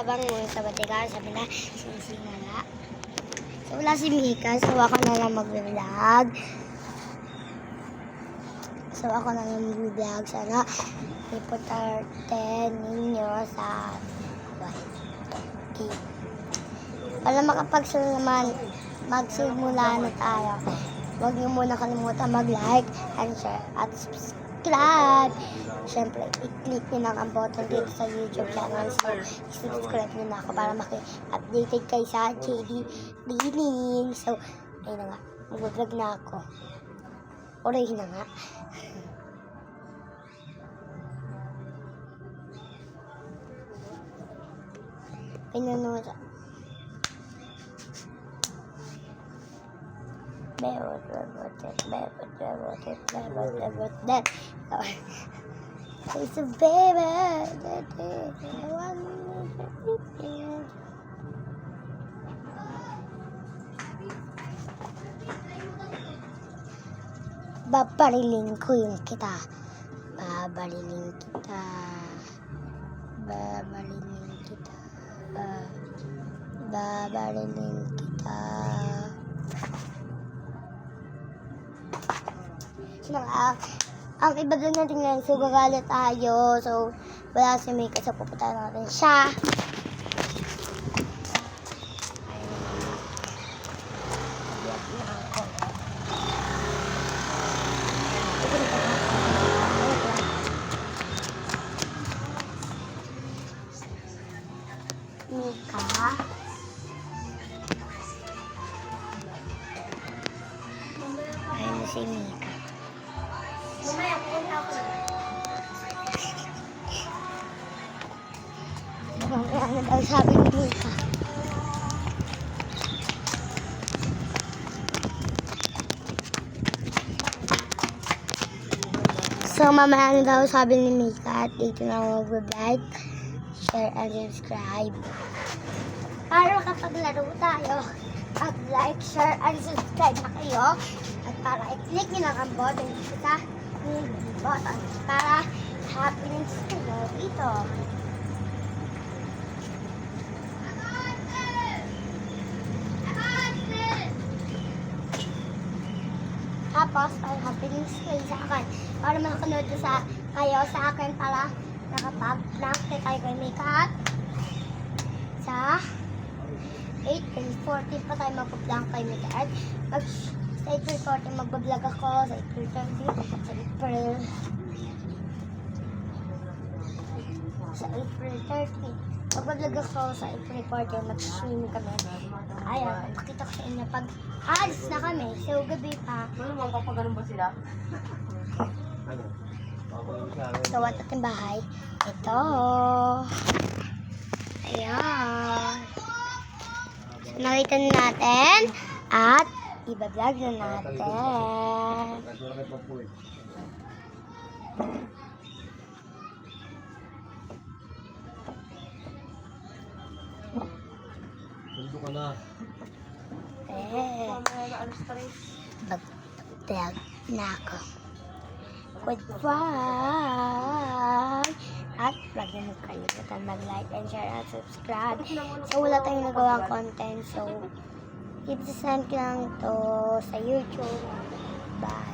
habang sa Batikan, sabi na, sinisingala. So, wala si Mika, so ako na lang mag-vlog. Sana ipotarten ninyo sa okay. Para makapagsalaman, magsimula na tayo. Huwag niyo muna kalimutan mag-like and share at subscribe. Siyempre, i-click niyo lang ang button dito sa YouTube channel. So, subscribe niyo na ako para maki-updated kayo sa JD Leaning. So, ayun na nga. Mag-vlog na ako. Oray na nga. Pinunod. It's a baby. Babariling ko yung kita. Babariling kita. Babariling kita. Babariling kita. Ang iba doon natin ngayon, so gagalit tayo. So, wala si Mika, so pupunta natin siya. Mika. Ayun na si Mika. Mamaya, pupunta ako. Mamaya na daw sabi ni Mika. So, mamaya na daw sabi ni Mika at dito na mag-like, share, and subscribe. Para makapaglaro tayo, mag-like, share, and subscribe na kayo. At para i-click nyo lang ang button dito sa button para happiness kayo dito. Tapos, ay happiness kayo sa akin. Para makanood kayo sa akin para nakapag-prank tayo kay Mika. Sa 8:40 pa tayo mag-prank kay Mika. At sa April 14 mag-vlog ako. Sa April 30, sa April 30 mag-vlog ako. Sa April 14 mag-swim kami. Ayan, pakita ko sa inyo pag alis na kami. So, gabi pa. Ano mga kapag ganun ba sila? So, at ating bahay. Ito. Ayan. So, nakita na natin. At, iba-vlog na natin. Gusto ka na. Mag-vlog na ako. Goodbye! At wag na magkalimutan mag-like and share and subscribe. So, wala tayong nagawang content. So, i-send ko lang to sa YouTube. Bye!